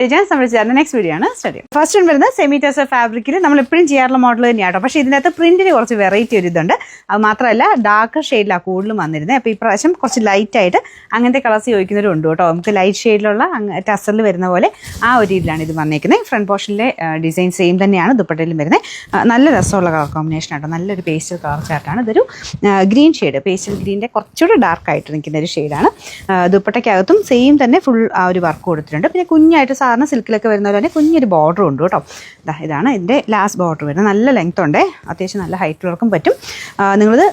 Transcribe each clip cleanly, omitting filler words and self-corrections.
Next video ആണ് study. First one വരുന്നത് semi tussar ഫാബ്രിക്കിൽ നമ്മൾ എപ്പോഴും ചെയ്യാറുള്ള മോഡൽ തന്നെയാട്ടോ. പക്ഷേ ഇതിനകത്ത് പ്രിന്റിന് കുറച്ച് വെറൈറ്റി ഒരു ഇതുണ്ട്. അത് മാത്രമല്ല ഡാർക്ക് ഷെയ്ഡിലാണ് കൂടുതലും വന്നിരുന്നത്. അപ്പോൾ ഈ പ്രാവശ്യം കുറച്ച് ലൈറ്റായിട്ട് അങ്ങനത്തെ കളേഴ്സ് ചോദിക്കുന്നവരും ഉണ്ട് കേട്ടോ. നമുക്ക് ലൈറ്റ് ഷെയ്ഡിലുള്ള ടസറിൽ വരുന്ന പോലെ ആ ഒരു രീതിയിലാണ് ഇത് വന്നേക്കുന്നത്. ഫ്രണ്ട് പോർഷനിലെ ഡിസൈൻ സെയിം തന്നെയാണ് ദുപ്പട്ടയിലും വരുന്നത്. നല്ല രസമുള്ള കളർ കോമ്പിനേഷൻ ആട്ടോ. നല്ലൊരു പേസ്റ്റൽ കളർ ചാർട്ടാണ്. ഇതൊരു ഗ്രീൻ ഷെയ്ഡ്, പേസ്റ്റൽ ഗ്രീൻ്റെ കുറച്ചുകൂടി ഡാർക്കായിട്ട് നിൽക്കുന്ന ഒരു ഷെയ്ഡാണ്. ദുപ്പട്ടയ്ക്കകത്തും സെയിം തന്നെ ഫുൾ ആ ഒരു വർക്ക് കൊടുത്തിട്ടുണ്ട്. പിന്നെ കുഞ്ഞായിട്ട് സാധാരണ സിൽക്കിലൊക്കെ വരുന്ന പോലെ തന്നെ കുഞ്ഞൊരു ബോർഡർ ഉണ്ട് കേട്ടോ. ഇതാണ് ഇതിൻ്റെ ലാസ്റ്റ് ബോർഡർ വരുന്നത്. നല്ല ലെങ്ത് ഉണ്ട്, അത്യാവശ്യം നല്ല ഹൈറ്റുള്ളവർക്കും പറ്റും. നിങ്ങളിത്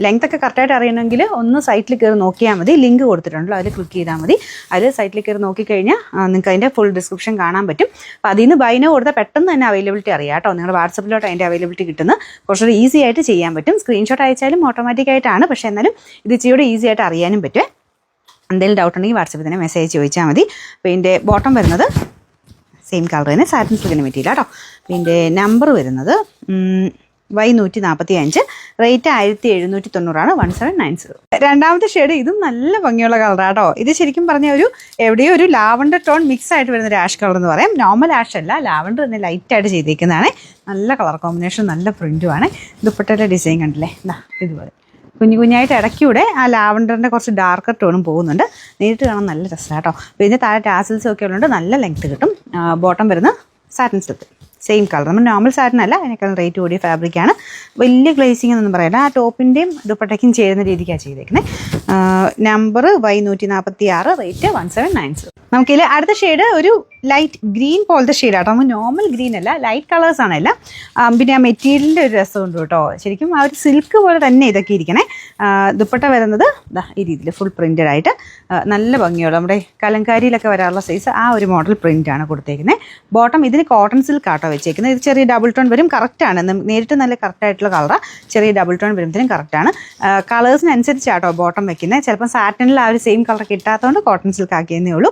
ലെങ്ത് ഒക്കെ കറക്റ്റായിട്ട് അറിയണമെങ്കിൽ ഒന്ന് സൈറ്റിൽ കയറി നോക്കിയാൽ മതി. ലിങ്ക് കൊടുത്തിട്ടുണ്ടല്ലോ, അതിൽ ക്ലിക്ക് ചെയ്താൽ മതി. അതിൽ സൈറ്റിൽ കയറി നോക്കിക്കഴിഞ്ഞാൽ നിങ്ങൾക്ക് അതിൻ്റെ ഫുൾ ഡിസ്ക്രിപ്ഷൻ കാണാൻ പറ്റും. അപ്പോൾ അതിൽ നിന്ന് ബൈനോ കൊടുത്താൽ പെട്ടെന്ന് തന്നെ അവൈലബിലിറ്റി അറിയാം കേട്ടോ. നിങ്ങൾ വാട്സപ്പിലോട്ട് അതിൻ്റെ അവൈലബിലിറ്റി കിട്ടുന്ന കുറച്ചുകൂടി ഈസി ആയിട്ട് ചെയ്യാൻ പറ്റും. സ്ക്രീൻഷോട്ട് അയച്ചാലും ഓട്ടോമാറ്റിക്കായിട്ടാണ്, പക്ഷേ എന്നാലും ഇത് ഇച്ചിരി ഈസി ആയിട്ട് അറിയാനും പറ്റും. എന്തെങ്കിലും ഡൗട്ട് ഉണ്ടെങ്കിൽ വാട്സപ്പിൽ തന്നെ മെസ്സേജ് ചോദിച്ചാൽ മതി. അപ്പോൾ ഇതിൻ്റെ ബോട്ടം വരുന്നത് സെയിം കളർ തന്നെ, സാറ്റിൻ സിൽക്കിന് മെറ്റീരിയൽ കേട്ടോ. ഇതിൻ്റെ നമ്പർ വരുന്നത് Y145, റേറ്റ് 1790 1790. രണ്ടാമത്തെ ഷെയ്ഡ് ഇതും നല്ല ഭംഗിയുള്ള കളറാട്ടോ. ഇത് ശരിക്കും പറഞ്ഞ എവിടെയോ ഒരു ലാവണ്ടർ ടോൺ മിക്സ് ആയിട്ട് വരുന്ന ഒരു ആഷ് കളർ എന്ന് പറയാം. നോർമൽ ആഷ് അല്ല, ലാവണ്ടർ തന്നെ ലൈറ്റായിട്ട് ചെയ്തേക്കുന്നതാണ്. നല്ല കളർ കോമ്പിനേഷൻ, നല്ല പ്രിൻറ്റുമാണ്. ദുപ്പട്ടയുടെ ഡിസൈൻ കണ്ടില്ലേ, ഇതുപോലെ കുഞ്ഞായിട്ട് ഇടയ്ക്കൂടെ ആ ലാവണ്ടറിൻ്റെ കുറച്ച് ഡാർക്കർ ടോണും പോകുന്നുണ്ട്. നേരിട്ട് കാണാൻ നല്ല രസമാണ് കേട്ടോ. പിന്നെ താഴെ ടാസിൽസും ഒക്കെ ഉള്ളതുകൊണ്ട് നല്ല ലെങ്ത് കിട്ടും. ബോട്ടം വരുന്ന സാറ്റിൻ സിൽക്ക് സെയിം കളർ. നമ്മൾ നോർമൽ സാറ്റിൻ അല്ല, അതിനേക്കാൾ റേറ്റ് കൂടിയ ഫാബ്രിക്കാണ്. വലിയ ഗ്ലേസിംഗ് എന്നൊന്നും പറയില്ല. ആ ടോപ്പിൻ്റെയും ദുപ്പട്ടയ്ക്കും ചേരുന്ന രീതിക്കാണ് ചെയ്തേക്കുന്നത്. Number Y146, rate 1790. നമുക്കിതിൽ അടുത്ത ഷെയ്ഡ് ഒരു ലൈറ്റ് ഗ്രീൻ പോലത്തെ ഷെയ്ഡാട്ടോ. നമുക്ക് നോർമൽ ഗ്രീൻ അല്ല, ലൈറ്റ് കളേഴ്സാണ് എല്ലാം. പിന്നെ ആ മെറ്റീരിയലിൻ്റെ ഒരു രസമുണ്ട് കേട്ടോ. ശരിക്കും ആ ഒരു സിൽക്ക് പോലെ തന്നെ ഇതൊക്കെ ഇരിക്കണേ. ദുപ്പട്ട വരുന്നത് ഈ രീതിയിൽ ഫുൾ പ്രിൻറ്റഡ് ആയിട്ട് നല്ല ഭംഗിയുള്ള നമ്മുടെ കലങ്കാരിയിലൊക്കെ വരാറുള്ള സൈസ് ആ ഒരു മോഡൽ പ്രിൻ്റാണ് കൊടുത്തേക്കുന്നത്. ബോട്ടം ഇതിന് കോട്ടൺ സിൽക്ക് ആട്ടോ വെച്ചേക്കുന്നത്. ഇത് ചെറിയ ഡബിൾ ടോൺ വരും, കറക്റ്റാണ്. നേരിട്ട് നല്ല കറക്റ്റായിട്ടുള്ള കളറാണ്. ചെറിയ ഡബിൾ ടോൺ വരുമ്പോഴത്തേനും കറക്റ്റാണ്. കളേഴ്സിനനുസരിച്ചാട്ടോ ബോട്ടം വെക്കുന്നത്. ചിലപ്പോൾ സാറ്റനിൽ ആ ഒരു സെയിം കളർ കിട്ടാത്തതുകൊണ്ട് കോട്ടൺ സിൽക്ക് ആക്കിയെന്നേ ഉള്ളൂ.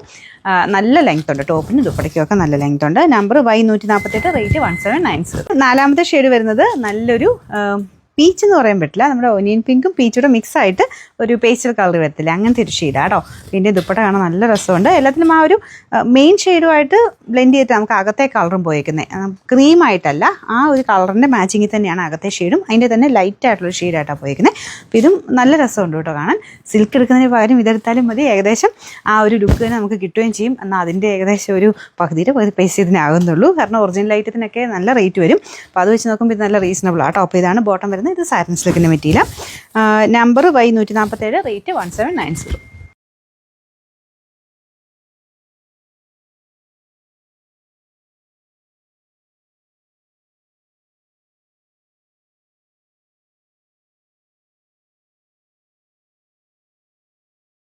നല്ല ലെങ്ത് ഉണ്ട്, ടോപ്പിന് ദുപ്പട്ടയ്ക്കൊക്കെ നല്ല ലെങ്ത് ഉണ്ട്. Number Y148, rate 1790. നാലാമത്തെ ഷെയ്ഡ് വരുന്നത് നല്ലൊരു പീച്ച് എന്ന് പറയാൻ പറ്റില്ല, നമ്മുടെ ഒനിയൻ പിങ്കും പീച്ചൂടെ മിക്സ് ആയിട്ട് ഒരു പേസ്റ്റൽ കളർ വരത്തില്ല, അങ്ങനത്തെ ഒരു ഷെയ്ഡാണ് കേട്ടോ. പിന്നെ ദുപ്പട്ട കാണാൻ നല്ല രസമുണ്ട്. എല്ലാത്തിനും ആ ഒരു മെയിൻ ഷെയ്ഡുമായിട്ട് ബ്ലെൻഡ് ചെയ്തിട്ട് നമുക്ക് അകത്തെ കളറും പോയേക്കുന്നത്. ക്രീമായിട്ടല്ല, ആ ഒരു കളറിൻ്റെ മാച്ചിങ്ങിൽ തന്നെയാണ് അകത്തെ ഷെയ്ഡും അതിൻ്റെ തന്നെ ലൈറ്റ് ആയിട്ടുള്ള ഷെയ്ഡായിട്ടാണ് പോയേക്കുന്നത്. അപ്പോൾ ഇതും നല്ല രസമുണ്ട് കേട്ടോ കാണാൻ. സിൽക്ക് എടുക്കുന്നതിന് പകരം ഇതെടുത്താലും മതി. ഏകദേശം ആ ഒരു ലുക്ക് തന്നെ നമുക്ക് കിട്ടുകയും ചെയ്യും. എന്നാൽ അതിൻ്റെ ഏകദേശം ഒരു പകുതിയുടെ പൈസ ഇതിനാകുന്നുള്ളൂ. കാരണം ഒറിജിനൽ ഐറ്റത്തിനൊക്കെ നല്ല റേറ്റ് വരും. അപ്പോൾ അത് വെച്ച് നോക്കുമ്പോൾ ഇത് നല്ല റീസണബിൾ ആട്ടോ. അപ്പോൾ ഇതാണ് ബോട്ടം വരുന്നത്. ഇത് സാറ്റിൻ സിൽക്കിൻ്റെ മെറ്റീരിയൽ. Number Y147, rate 1790.